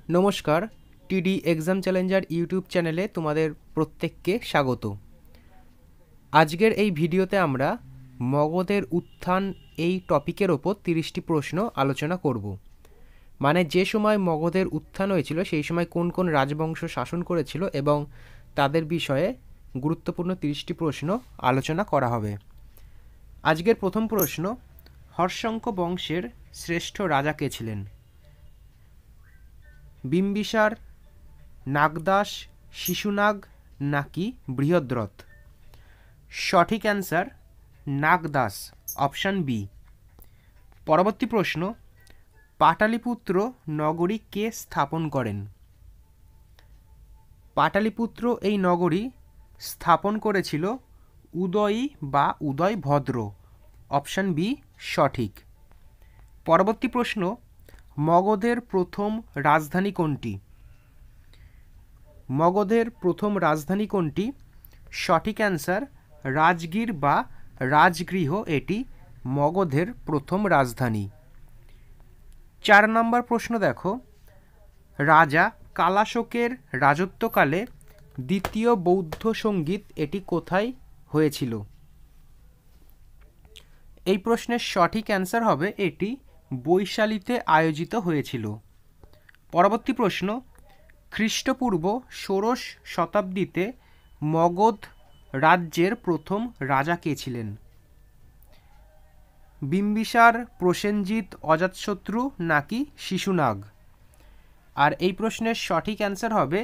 নমস্কার, টিডি exam Challenger YouTube চ্যানেলে তোমাদের প্রত্যেককে স্বাগত। আজকের এই ভিডিওতে আমরা মগধের উত্থান এই টপিকের ওপর 30টি প্রশ্ন আলোচনা করব। মানে যে সময় মগধের উত্থান হয়েছিল সেই সময় কোন কোন রাজবংশ শাসন করেছিল এবং তাদের বিষয়ে গুরুত্বপূর্ণ 30টি প্রশ্ন আলোচনা করা হবে। আজকের প্রথম প্রশ্ন, হর্ষঙ্ক বংশের শ্রেষ্ঠ রাজা কে ছিলেন? বিম্বিসার, নাগদাস, শিশুনাগ নাকি বৃহদ্রথ? সঠিক অ্যান্সার নাগদাস, অপশান বি। পরবর্তী প্রশ্ন, পাটালিপুত্র নগরী কে স্থাপন করেন? পাটালিপুত্র এই নগরী স্থাপন করেছিল উদয়ী বা উদয়ভদ্র, অপশান বি সঠিক। পরবর্তী প্রশ্ন, মগধের প্রথম রাজধানী কোনটি? মগধের প্রথম রাজধানী কোনটি? সঠিক অ্যান্সার রাজগীর বা রাজগৃহ, এটি মগধের প্রথম রাজধানী। 4 নম্বর প্রশ্ন দেখো, রাজা কালাশোকের রাজত্বকালে দ্বিতীয় বৌদ্ধ সঙ্গীত এটি কোথায় হয়েছিল? এই প্রশ্নের সঠিক অ্যান্সার হবে এটি বৈশালীতে আয়োজিত হয়েছিল। পরবর্তী প্রশ্ন, খ্রিস্টপূর্ব ষোড়শ শতাব্দীতে মগধ রাজ্যের প্রথম রাজা কে ছিলেন? বিম্বিসার, প্রসেনজিৎ, অজাতশত্রু নাকি শিশুনাগ? আর এই প্রশ্নের সঠিক অ্যান্সার হবে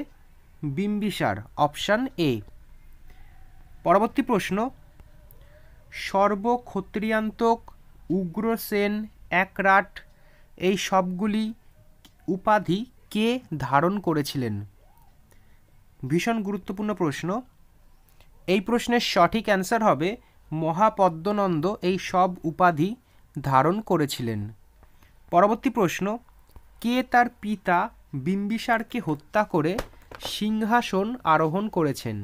বিম্বিসার, অপশান এ। পরবর্তী প্রশ্ন, সর্বক্ষত্রিয়ান্তক, উগ্রসেন, একরাট এই সবগুলি উপাধি কে ধারণ করেছিলেন? ভীষণ গুরুত্বপূর্ণ প্রশ্ন। এই প্রশ্নের সঠিক অ্যান্সার হবে মহাপদ্মনন্দ এই সব উপাধি ধারণ করেছিলেন। পরবর্তী প্রশ্ন, কে তার পিতা বিম্বিসারকে হত্যা করে সিংহাসন আরোহণ করেছেন?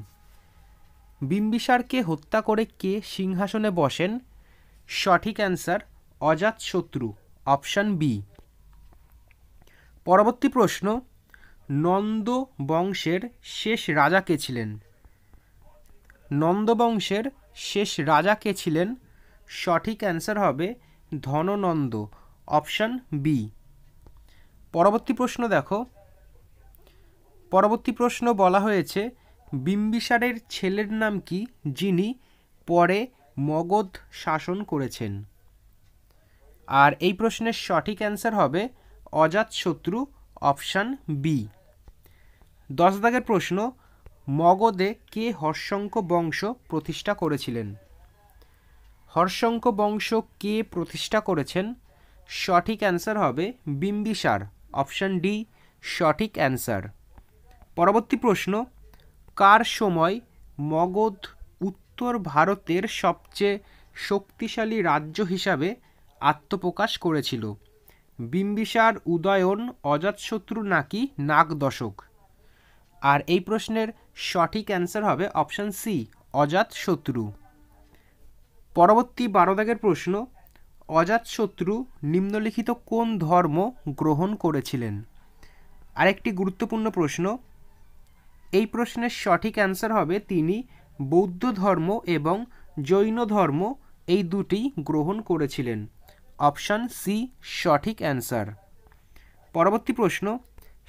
বিম্বিসারকে হত্যা করে কে সিংহাসনে বসেন? সঠিক অ্যান্সার অজাতশত্রু, অপশান বি। পরবর্তী প্রশ্ন, নন্দ বংশের শেষ রাজা কে ছিলেন? নন্দ বংশের শেষ রাজা কে ছিলেন? সঠিক অ্যান্সার হবে ধননন্দ, অপশান বি। পরবর্তী প্রশ্ন দেখো, পরবর্তী প্রশ্ন বলা হয়েছে বিম্বিসারের ছেলের নাম কি যিনি পরে মগধ শাসন করেছেন? আর এই প্রশ্নের সঠিক অ্যান্সার হবে অজাতশত্রু, অপশান বি। 10 দাগের প্রশ্ন, মগধে কে হর্ষঙ্ক বংশ প্রতিষ্ঠা করেছিলেন? হর্ষঙ্ক বংশ কে প্রতিষ্ঠা করেছেন? সঠিক অ্যান্সার হবে বিম্বিসার, অপশান ডি সঠিক অ্যান্সার। পরবর্তী প্রশ্ন, কার সময় মগধ উত্তর ভারতের সবচেয়ে শক্তিশালী রাজ্য হিসাবে আত্মপ্রকাশ করেছিল? বিম্বিসার, উদয়ন, অজাতশত্রু নাকি নাগদশক? আর এই প্রশ্নের সঠিক অ্যান্সার হবে অপশান সি অজাতশত্রু। পরবর্তী 12 দাগের প্রশ্ন, অজাতশত্রু নিম্নলিখিত কোন ধর্ম গ্রহণ করেছিলেন? আরেকটি গুরুত্বপূর্ণ প্রশ্ন, এই প্রশ্নের সঠিক অ্যান্সার হবে তিনি বৌদ্ধ ধর্ম এবং জৈন ধর্ম এই দুটি গ্রহণ করেছিলেন, অপশান সি সঠিক অ্যান্সার। পরবর্তী প্রশ্ন,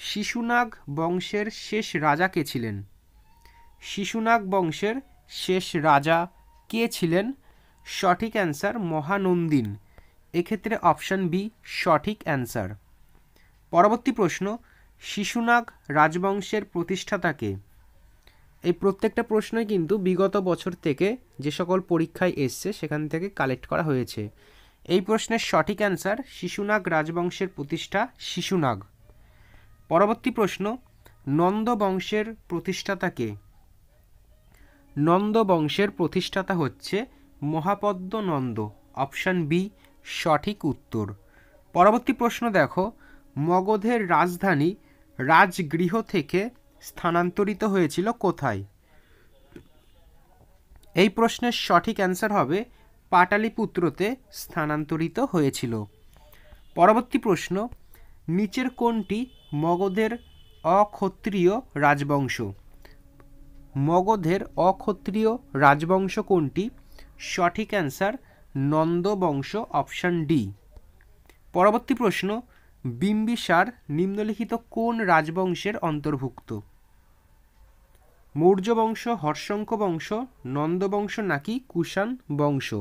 শিশুনাগ বংশের শেষ রাজা কে ছিলেন? শিশুনাগ বংশের শেষ রাজা কে ছিলেন? সঠিক অ্যান্সার মহানন্দিন, এক্ষেত্রে অপশান বি সঠিক অ্যান্সার। পরবর্তী প্রশ্ন, শিশুনাগ রাজবংশের প্রতিষ্ঠাতা কে? এই প্রত্যেকটা প্রশ্নই কিন্তু বিগত বছর থেকে যে সকল পরীক্ষায় এসছে সেখান থেকে কালেক্ট করা হয়েছে। এই প্রশ্নের সঠিক অ্যান্সার শিশুনাগ রাজবংশের প্রতিষ্ঠা শিশুনাগ। পরবর্তী প্রশ্ন, নন্দ বংশের প্রতিষ্ঠাতা কে? নন্দ বংশের প্রতিষ্ঠাতা হচ্ছে মহাপদ্ম নন্দ, অপশান বি সঠিক উত্তর। পরবর্তী প্রশ্ন দেখো, মগধের রাজধানী রাজগৃহ থেকে স্থানান্তরিত হয়েছিল কোথায়? এই প্রশ্নের সঠিক অ্যান্সার হবে পাটালিপুত্রতে স্থানান্তরিত হয়েছিল। পরবর্তী প্রশ্ন, নিচের কোনটি মগধের অক্ষত্রিয় রাজবংশ? মগধের অক্ষত্রিয় রাজবংশ কোনটি? সঠিক অ্যান্সার নন্দ বংশ, অপশান ডি। পরবর্তী প্রশ্ন, বিম্বিসার নিম্নলিখিত কোন রাজবংশের অন্তর্ভুক্ত? মৌর্য বংশ, হর্ষঙ্ক বংশ, নন্দ বংশ নাকি কুষাণ বংশ?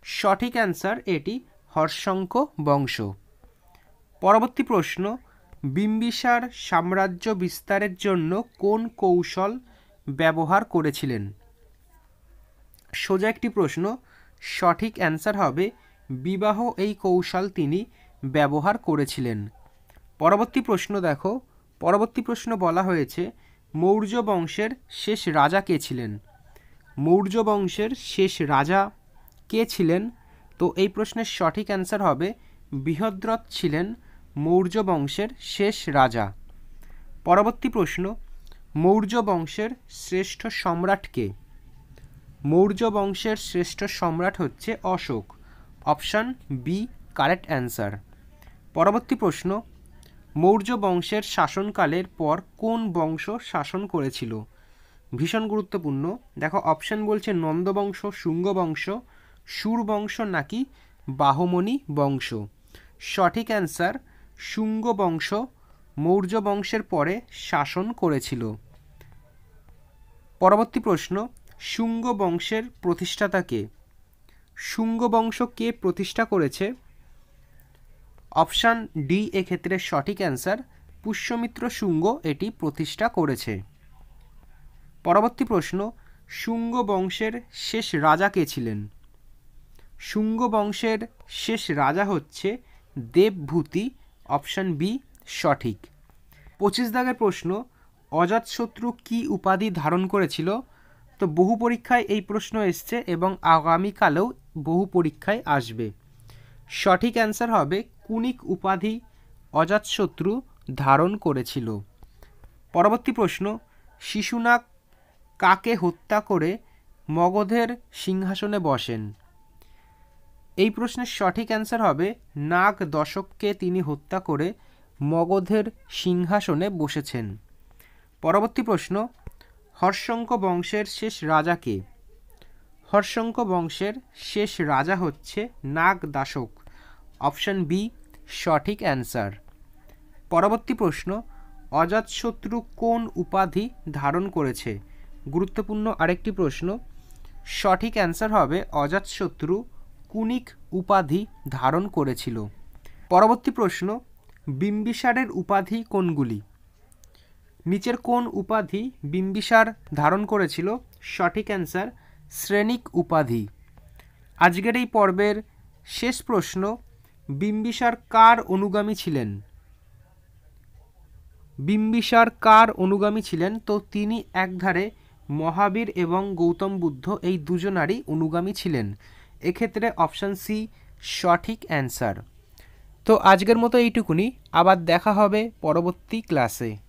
সঠিক অ্যান্সার এটি হর্ষঙ্ক বংশ। পরবর্তী প্রশ্ন, বিম্বিসার সাম্রাজ্য বিস্তারের জন্য কোন কৌশল ব্যবহার করেছিলেন? সোজা একটি প্রশ্ন, সঠিক অ্যান্সার হবে বিবাহ এই কৌশল তিনি ব্যবহার করেছিলেন। পরবর্তী প্রশ্ন দেখো, পরবর্তী প্রশ্ন বলা হয়েছে মৌর্য বংশের শেষ রাজা কে ছিলেন? মৌর্য বংশের শেষ রাজা কে ছিলেন? তো এই প্রশ্নের সঠিক অ্যান্সার হবে বৃহদ্রথ ছিলেন মৌর্য বংশের শেষ রাজা। পরবর্তী প্রশ্ন, মৌর্য বংশের শ্রেষ্ঠ সম্রাট কে? মৌর্য বংশের শ্রেষ্ঠ সম্রাট হচ্ছে Ashoka, option B correct answer. পরবর্তী প্রশ্ন, মৌর্য বংশের শাসনকালের পর কোন বংশ শাসন করেছিল? ভীষণ গুরুত্বপূর্ণ। দেখো অপশান বলছে নন্দবংশ, শুঙ্গ বংশ, সুর বংশ নাকি বাহমনি বংশ? সঠিক অ্যান্সার শুঙ্গ বংশ মৌর্য বংশের পরে শাসন করেছিল। পরবর্তী প্রশ্ন, শুঙ্গ বংশের প্রতিষ্ঠাতা কে? শুঙ্গ বংশ কে প্রতিষ্ঠা করেছে? অপশান ডি এক্ষেত্রে সঠিক অ্যান্সার পুষ্যমিত্র শুঙ্গ এটি প্রতিষ্ঠা করেছে। পরবর্তী প্রশ্ন, শুঙ্গ বংশের শেষ রাজা কে ছিলেন? শুঙ্গ বংশের শেষ রাজা হচ্ছে দেবভূতি, অপশান বি সঠিক। 25 দাগের প্রশ্ন, অজাতশত্রু কি উপাধি ধারণ করেছিল? তো বহু পরীক্ষায় এই প্রশ্ন এসছে এবং আগামীকালেও বহু পরীক্ষায় আসবে। সঠিক অ্যান্সার হবে কুনিক উপাধি অজাতশত্রু ধারণ করেছিল। পরবর্তী প্রশ্ন, শিশুনাগ কাকে হত্যা করে মগধের সিংহাসনে বসেন? এই প্রশ্নের সঠিক অ্যান্সার হবে নাগ দশককে তিনি হত্যা করে মগধের সিংহাসনে বসেছেন। পরবর্তী প্রশ্ন, হর্ষঙ্ক বংশের শেষ রাজা কে? হর্ষঙ্ক বংশের শেষ রাজা হচ্ছে নাগ দাশক, অপশান বি সঠিক অ্যান্সার। পরবর্তী প্রশ্ন, অজাতশত্রু কোন উপাধি ধারণ করেছে? গুরুত্বপূর্ণ আরেকটি প্রশ্ন। সঠিক অ্যান্সার হবে অজাতশত্রু কুনিক উপাধি ধারণ করেছিল। পরবর্তী প্রশ্ন, বিম্বিসারের উপাধি কোনগুলি? নিচের কোন উপাধি বিম্বিসার ধারণ করেছিল? সঠিক অ্যান্সার শ্রেণিক উপাধি। আজকের এই পর্বের শেষ প্রশ্ন, বিম্বিসার কার অনুগামী ছিলেন? বিম্বিসার কার অনুগামী ছিলেন? তো তিনি একধারে মহাবীর এবং গৌতম বুদ্ধ এই দুজনারই অনুগামী ছিলেন। এক্ষেত্রে অপশান সি সঠিক অ্যান্সার। তো আজকের মতো এইটুকুনি, আবার দেখা হবে পরবর্তী ক্লাসে।